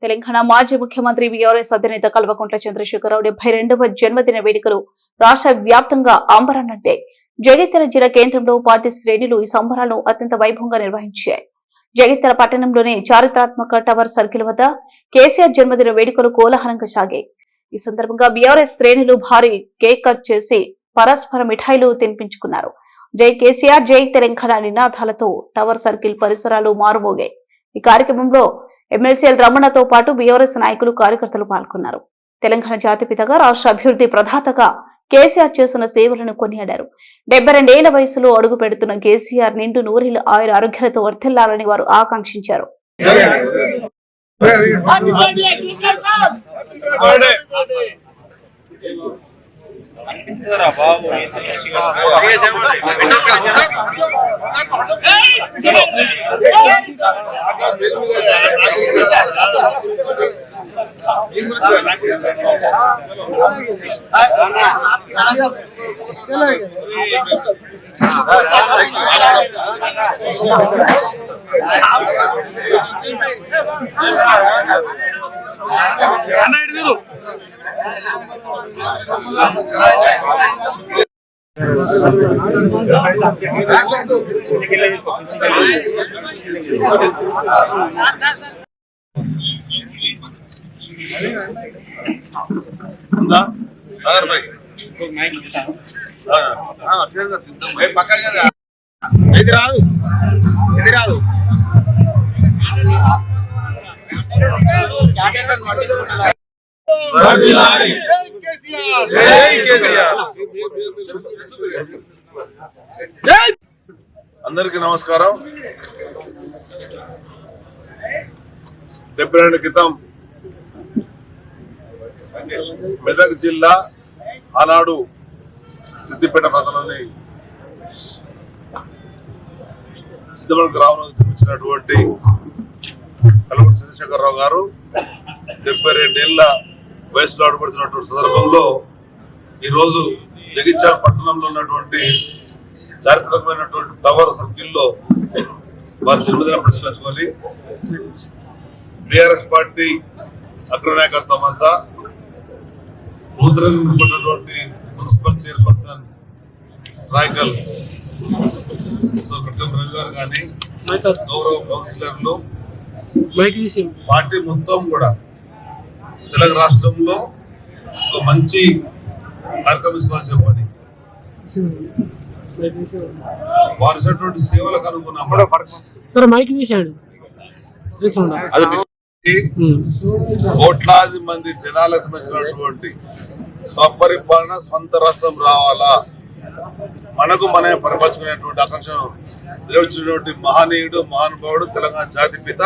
తెలంగాణ మాజీ ముఖ్యమంత్రి బీఆర్ఎస్ అధినేత కల్వకుంట్ల చంద్రశేఖరరావు 72వ జన్మదిన వేడుకలు రాష్ట్ర వ్యాప్తంగా అంబరాన్నంటే జగిత్యాల జిల్లా కేంద్రంలో పార్టీ శ్రేణులు ఈ సంబరాలను అత్యంత వైభవంగా నిర్వహించాయి. జగిత్యాల పట్టణంలోని చారిత్రాత్మక టవర్ సర్కిల్ వద్ద కేసీఆర్ జన్మదిన వేడుకలు కోలాహలంగా సాగాయి. ఈ సందర్భంగా బీఆర్ఎస్ శ్రేణులు భారీ కేక్ కట్ చేసి పరస్పర మిఠాయిలు తినిపించుకున్నారు. జై కేసీఆర్, జై తెలంగాణ నినాదాలతో టవర్ సర్కిల్ పరిసరాలు మారుమోగాయి. ఈ కార్యక్రమంలో ఎమ్మెల్సీఎల్ రమణతో పాటు బీఆర్ఎస్ నాయకులు, కార్యకర్తలు పాల్గొన్నారు. తెలంగాణ జాతిపితగా, రాష్ట్ర అభివృద్ధి ప్రదాతగా కేసీఆర్ చేసిన సేవలను కొనియాడారు. 72 ఏళ్ల వయసులో అడుగు పెడుతున్న కేసీఆర్ నిండు నూరేళ్ల ఆయుర ఆరోగ్యాలతో వర్ధిల్లాలని వారు ఆకాంక్షించారు. అందరికీ నమస్కారం. 72 క్రితం మెదక్ జిల్లా ఆనాడు సిద్దిపేట ప్రాంతంలోని సిద్దిపేట గ్రామంలో జన్మించినటువంటి కల్వకుంట్ల చంద్రశేఖరరావు గారు 72 ఏళ్ల వయసులో అడుగుపెడుతున్నటువంటి సందర్భంలో ఈరోజు జగిత్యాల పట్టణంలో ఉన్నటువంటి చారిత్రకమైనటువంటి టవర్ సర్కిల్లో వారి జన్మదిన పరిశీలించుకొని బీఆర్ఎస్ పార్టీ అగ్రనాయకత్వం అంతా నూతనంగా మున్సిపల్ చైర్పర్సన్ రాయకల్ రవి గారు కానీ గౌరవ కౌన్సిలర్లు పార్టీ మొత్తం కూడా తెలంగాణ రాష్ట్రంలో ఒక మంచి కార్యక్రమం చెప్పని వారిసినటువంటి సేవలకు అనుకున్నాం. కోట్లాది మంది జనాలకు సంబంధించినటువంటి స్వపరిపాలన, స్వంత రాష్ట్రం రావాలా, మనకు మనమే పరిపాలించుకునేటువంటి ఆకాంక్షను నిలబడినటువంటి మహనీయుడు, మహానుభావుడు, తెలంగాణ జాతిపిత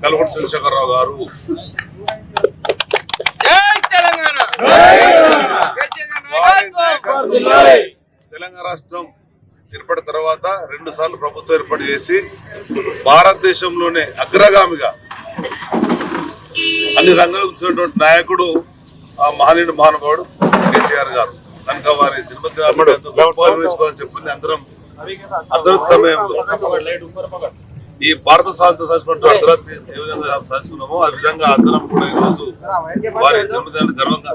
కల్వకుంట్ల చంద్రశేఖరరావు గారు. తెలంగాణ రాష్ట్రం ఏర్పడిన తర్వాత 2 సార్లు ప్రభుత్వం ఏర్పాటు చేసి భారతదేశంలోనే అగ్రగామిగా అన్ని రంగాలకు వచ్చినటువంటి నాయకుడు ఆ మహనీయుడు, మహానుభావుడు కేసీఆర్ గారు. కనుక వారి జన్మదిన చెప్పండి అందరం అర్ధరాత్రి సమయంలో ఈ భారత స్వాతంత్ర సాధించుకుంటూ అర్ధరాత్రి ఏ విధంగా సాధించుకున్నామో ఆ విధంగా అందరం కూడా ఈరోజు వారి జన్మదినాన్ని గర్వంగా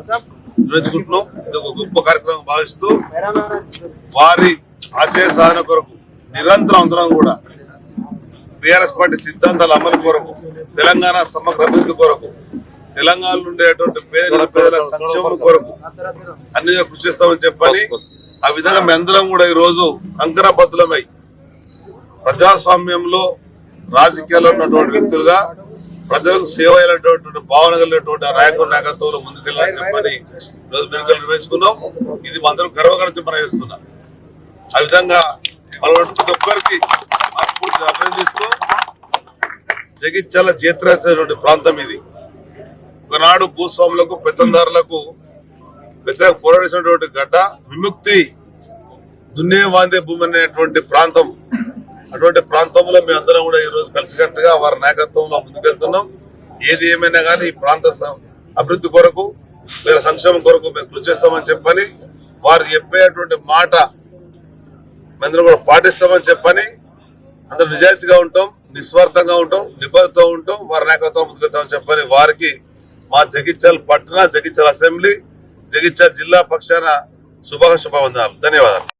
నిర్వహించుకుంటున్నాం. ఇది ఒక గొప్ప కార్యక్రమం భావిస్తూ వారి ఆశయ సాధన కొరకు నిరంతరం అందరం కూడా బీఆర్ఎస్ పార్టీ సిద్ధాంతాల అమలు కొరకు, తెలంగాణ సమగ్ర అభివృద్ధి కొరకు, తెలంగాణలో ఉండేటువంటి పేదల సంక్షేమం కొరకు అన్ని కృషి చేస్తామని చెప్పని ఆ విధంగా మీ అందరం కూడా ఈరోజు కంకణబద్ధులమై ప్రజాస్వామ్యంలో రాజకీయాల్లో ఉన్నటువంటి వ్యక్తులుగా ప్రజలకు సేవ అయినటువంటి భావన కలిగినటువంటి నాయకుల నాయకత్వంలో ముందుకెళ్ళాలని చెప్పని ఈరోజు వేడుకలు నిర్వహించుకున్నాం. ఇది మా అందరూ గర్వకారం చెప్పని చేస్తున్నాం. ఆ విధంగా ప్రతి ఒక్కరికి మనస్ఫూర్తిగా అభినందిస్తూ జగిత్యాల చేతిరాసినటువంటి ప్రాంతం ఇది. ఒకనాడు భూస్వాములకు, పెత్తందారులకు వ్యతిరేక పోరాడినటువంటి గడ్డ, విముక్తి దున్నే వాందే భూమి అనేటువంటి ప్రాంతం. అటువంటి ప్రాంతంలో మేము అందరం కూడా ఈరోజు కలిసికట్టుగా వారి నాయకత్వంలో ముందుకెళ్తున్నాం. ఏది ఏమైనా కానీ ఈ ప్రాంత అభివృద్ధి కొరకు, వీళ్ళ సంక్షేమం కొరకు మేము కృషి చేస్తామని చెప్పని వారు చెప్పేటువంటి మాట మేము కూడా పాటిస్తామని చెప్పని అందరూ నిజాయితీగా ఉంటాం. నిస్వార్థంగా ఉంటాం, నిబద్ధతో ఉంటాం, వారి నాయకత్వం ముందుకెళ్తామని చెప్పని వారికి మా జగిత్యాల పట్టణ, జగిత్యాల అసెంబ్లీ, జగిత్యాల జిల్లా పక్షాన శుభాకాంక్షలు. ధన్యవాదాలు.